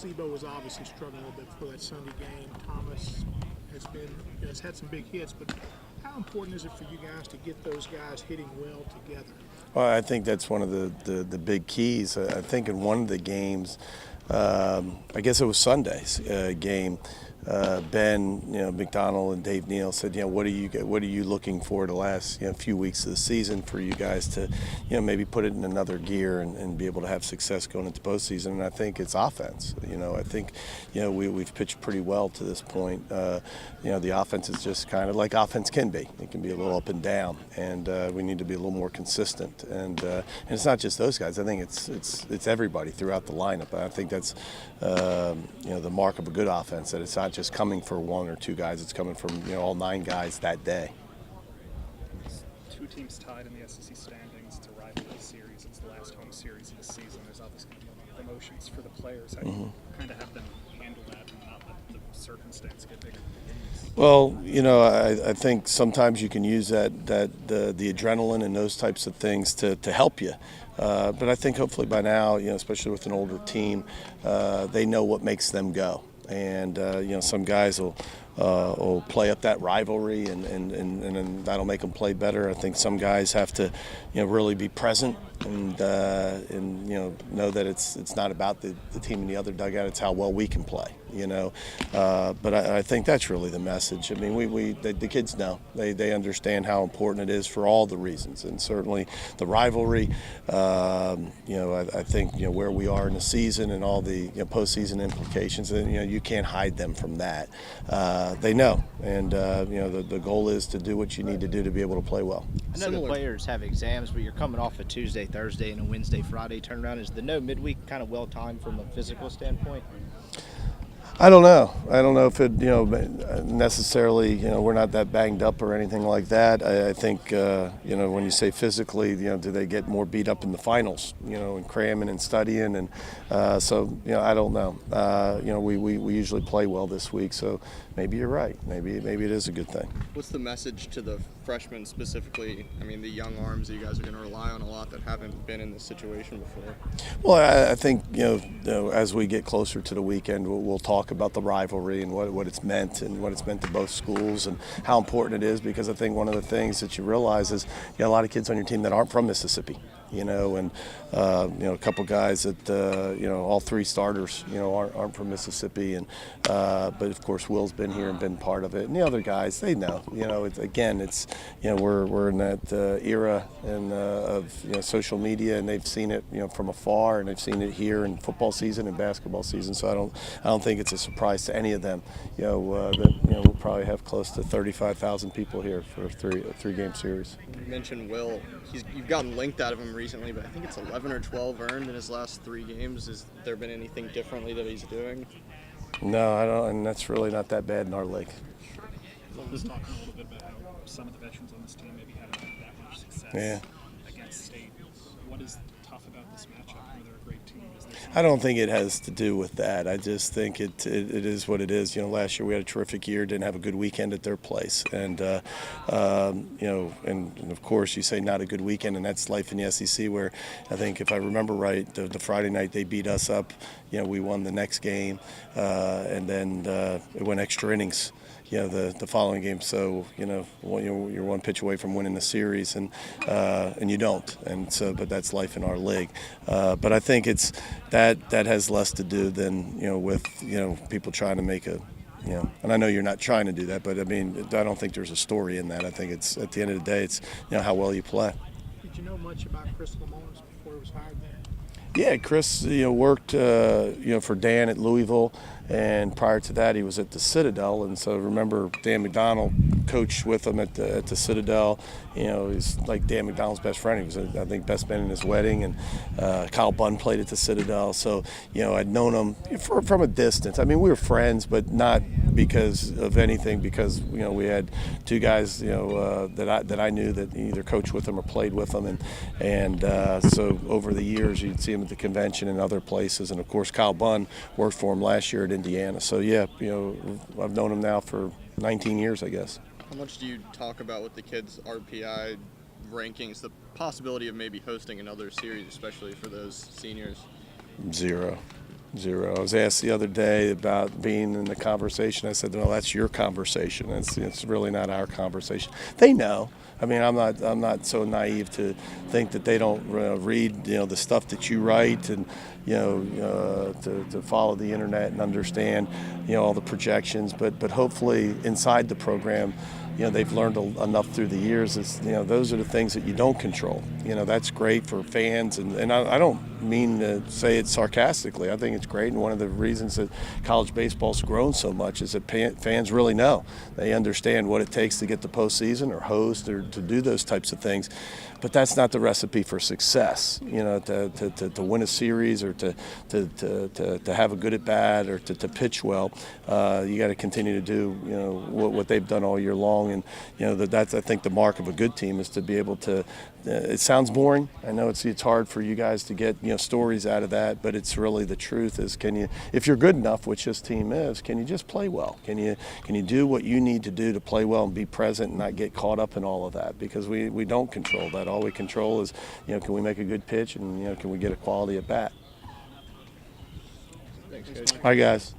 Zebo was obviously struggling a little bit for that Sunday game. Thomas has had some big hits, but how important is it for you guys to get those guys hitting well together? Well, I think that's one of the big keys. I think in one of the games, I guess it was Sunday's game. Ben, McDonald and Dave Neal said, what are you looking for the last few weeks of the season for you guys to, maybe put it in another gear and be able to have success going into postseason. And I think it's offense. I think, we've pitched pretty well to this point. The offense is just kind of like offense can be. It can be a little up and down, and we need to be a little more consistent. And it's not just those guys. I think it's everybody throughout the lineup. I think that's the mark of a good offense, that it's not just coming for one or two guys, it's coming from all 9 guys that day. Two teams tied in the SEC standings. It's a rivalry series. It's the last home series of the season. There's obviously going to be a lot of emotions for the players. How do you kind of have them handle that and not let the circumstance get bigger than the games? Well, I think sometimes you can use the adrenaline and those types of things to help you. But I think hopefully by now, especially with an older team, they know what makes them go. And some guys will play up that rivalry, and that'll make them play better. I think some guys have to really be present and know that it's not about the team in the other dugout. It's how well we can play. But I think that's really the message. I mean, the kids know. They understand how important it is for all the reasons, and certainly the rivalry. I think where we are in the season and all the postseason implications. And you can't hide them from that. They know, and the goal is to do what you need to do to be able to play well. I know the players have exams, but you're coming off a Tuesday, Thursday, and a Wednesday, Friday turnaround. Is the no midweek kind of well timed from a physical standpoint? I don't know. I don't know if it, necessarily, we're not that banged up or anything like that. I think, when you say physically, do they get more beat up in the finals, and cramming and studying, and I don't know. We usually play well this week, so maybe you're right. Maybe it is a good thing. What's the message to the freshmen specifically? I mean, the young arms that you guys are going to rely on a lot that haven't been in this situation before. Well, I think as we get closer to the weekend, we'll talk about the rivalry and what it's meant and what it's meant to both schools and how important it is, because I think one of the things that you realize is you got a lot of kids on your team that aren't from Mississippi. And a couple guys that all 3 starters aren't from Mississippi, and but of course Will's been here and been part of it, and the other guys, they know. It's we're in that era and of social media, and they've seen it from afar, and they've seen it here in football season and basketball season. So I don't think it's a surprise to any of them. That we'll probably have close to 35,000 people here for a three-game series. You mentioned Will. You've gotten linked out of him recently, but I think it's 11 or 12 earned in his last 3 games. Has there been anything differently that he's doing? No, I don't, and that's really not that bad in our league. Let's talk a little bit about how some of the veterans on this team maybe haven't had that much success against State. What is tough about this matchup? They're a great team. I don't think it has to do with that. I just think it is what it is. Last year we had a terrific year, didn't have a good weekend at their place, and and of course you say not a good weekend, and that's life in the SEC. Where I think if I remember right, the Friday night they beat us up. We won the next game, and then it went extra innings. The following game. So you're one pitch away from winning the series, and you don't. And so, but that's life in our league. But I think it's that has less to do than with people trying to make a. And I know you're not trying to do that, but I mean, I don't think there's a story in that. I think it's at the end of the day, it's how well you play. Did you know much about Chris Lamonis before he was hired there? Yeah, Chris, worked, for Dan at Louisville, and prior to that, he was at the Citadel. And so, remember, Dan McDonald coached with him at the Citadel. He's like Dan McDonald's best friend. He was, I think, best man in his wedding. And Kyle Bunn played at the Citadel. So, I'd known him from a distance. I mean, we were friends, but not because of anything. Because we had 2 guys, that I knew that either coached with him or played with him, and so over the years, you'd see him at the convention and other places. And of course, Kyle Bunn worked for him last year at Indiana. So yeah, I've known him now for 19 years, I guess. How much do you talk about with the kids' RPI rankings, the possibility of maybe hosting another series, especially for those seniors? 0. Zero. I was asked the other day about being in the conversation. I said, "No, that's your conversation. It's really not our conversation." They know. I mean, I'm not so naive to think that they don't read the stuff that you write and to follow the internet and understand all the projections. But hopefully inside the program, they've learned enough through the years. Those are the things that you don't control. That's great for fans, and I don't mean to say it sarcastically. I think it's great, and one of the reasons that college baseball's grown so much is that fans really know. They understand what it takes to get the postseason or host or to do those types of things. But that's not the recipe for success. To win a series or to have a good at bat or to pitch well, you got to continue to do what they've done all year long. And that's, I think, the mark of a good team is to be able to. It sounds boring. I know it's hard for you guys to get stories out of that, but it's really the truth. Is if you're good enough, which this team is, can you just play well? Can you do what you need to do to play well and be present and not get caught up in all of that? Because we don't control that. All we control is can we make a good pitch and can we get a quality at bat? Thanks, Coach. All right, guys.